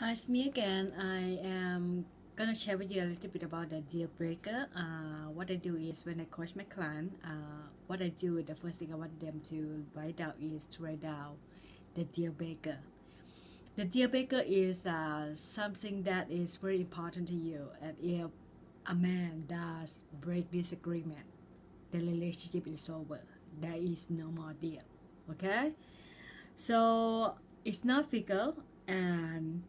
Hi, it's me again. I am gonna share with you a little bit about the deal breaker. What I do is when I coach my client, what I do, the first thing I want them to write down is to write down the deal breaker. The deal breaker is something that is very important to you, and if a man does break this agreement, the relationship is over. There is no more deal. Okay, so it's not fickle, and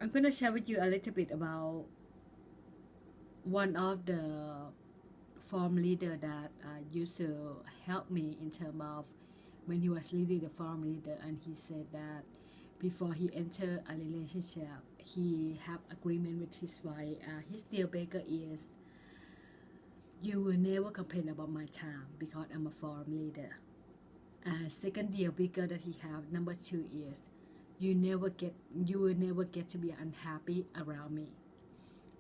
I'm going to share with you a little bit about one of the farm leader that used to help me in terms of when he was leading the farm leader, and he said that before he entered a relationship, he have agreement with his wife. His deal breaker is you will never complain about my time because I'm a farm leader. Second deal breaker that he have, number 2 is you will never get to be unhappy around me.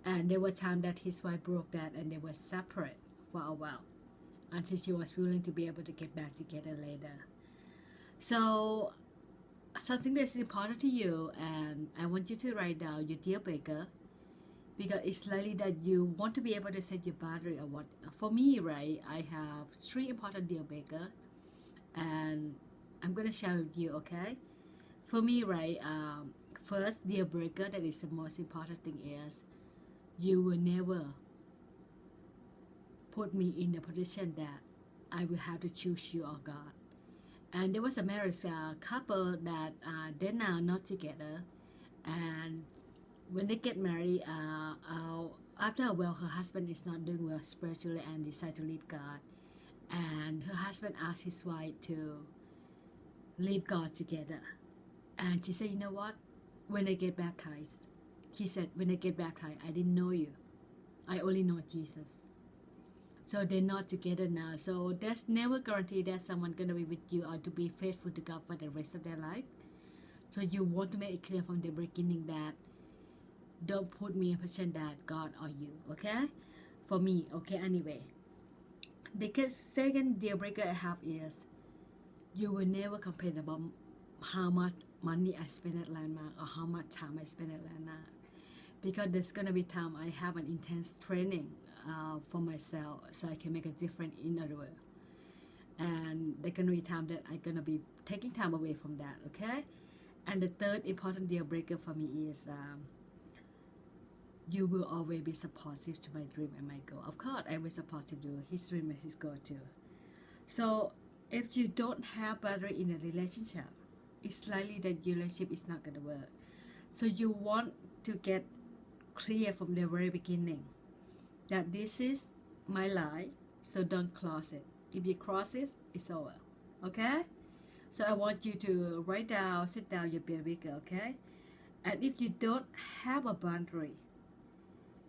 And there was time that his wife broke that and they were separate for a while until she was willing to be able to get back together later. So something that's important to you, and I want you to write down your deal breaker, because it's likely that you want to be able to set your boundary or what. For me, right, I have 3 important deal breaker, and I'm gonna share with you. Okay, for me, right, first deal breaker that is the most important thing is you will never put me in the position that I will have to choose you or God. And there was a married couple that they're now not together, and when they get married, after a while, her husband is not doing well spiritually and decide to leave God. And her husband asked his wife to leave God together. And she said, you know what? When I get baptized, he said, when I get baptized, I didn't know you. I only know Jesus. So they're not together now. So there's never guarantee that someone's gonna be with you or to be faithful to God for the rest of their life. So you want to make it clear from the beginning that don't put me in a position that God or you, okay? For me, okay, anyway. The second deal breaker I have is you will never complain about how much money I spend at Landmark or how much time I spend at Landmark. Because there's gonna be time I have an intense training for myself so I can make a difference in other world. And there's gonna be time that I'm gonna be taking time away from that, okay? And the third important deal breaker for me is you will always be supportive to my dream and my goal. Of course, I will supportive to his dream and his goal too. So if you don't have boundary in a relationship, it's likely that your relationship is not gonna work. So you want to get clear from the very beginning that this is my life, so don't cross it. If you cross it, it's over. Okay? So I want you to write down, sit down your deal breaker, okay? And if you don't have a boundary,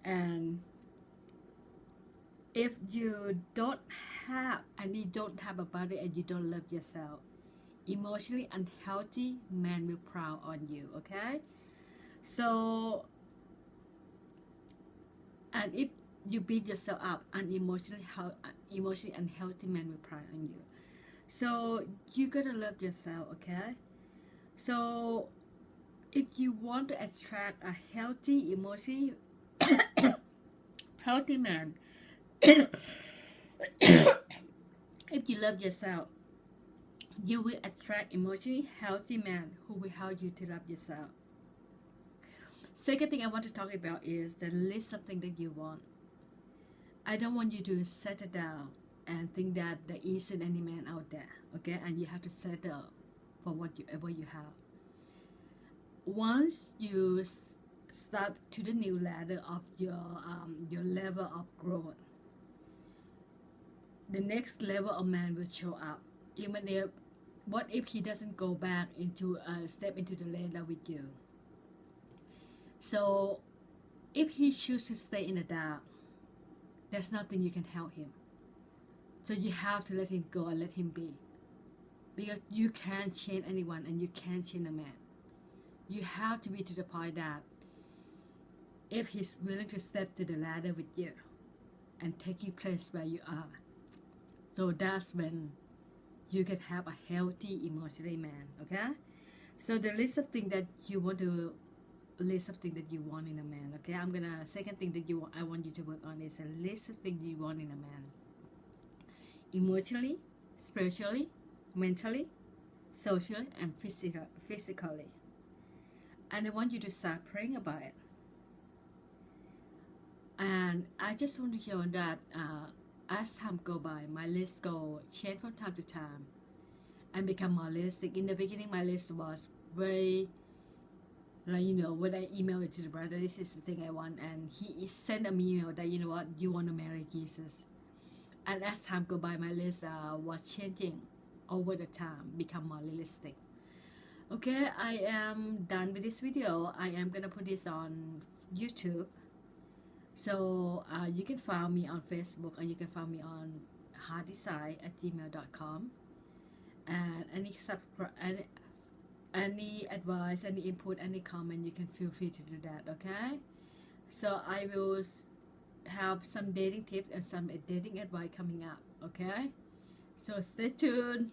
and if you don't have a boundary and you don't love yourself, emotionally unhealthy man will prowl on you, okay? So, and if you beat yourself up, an emotionally unhealthy man will prowl on you. So you gotta love yourself, okay? So if you want to attract a healthy, emotionally healthy man, if you love yourself, you will attract emotionally healthy man who will help you to love yourself. Second thing I want to talk about is the list something that you want. I don't want you to settle down and think that there isn't any man out there, okay? And you have to settle for whatever you have. Once you step to the new ladder of your level of growth, the next level of man will show up. Even if, what if he doesn't go back into step into the ladder with you? So if he chooses to stay in the dark, there's nothing you can help him. So you have to let him go and let him be, because you can't change anyone and you can't change a man. You have to be to the point that if he's willing to step to the ladder with you and take your place where you are, so that's when you can have a healthy emotionally man, okay? So the list of things that you want to list of things that you want in a man. Okay, I'm gonna second thing that I want you to work on is a list of things you want in a man: emotionally, spiritually, mentally, socially, and physically. And I want you to start praying about it. And I just want to hear that as time go by, my list go change from time to time and become more realistic. In the beginning, my list was very, like, you know, when I email it to the brother, this is the thing I want, and he sent a email that, you know what, you want to marry Jesus. And as time go by, my list was changing over the time, become more realistic. Okay, I am done with this video. I am gonna put this on YouTube. So you can find me on Facebook, and you can find me on heartdesign@gmail.com. And any advice, any input, any comment, you can feel free to do that. Okay, so I will have some dating tips and some dating advice coming up. Okay, so stay tuned.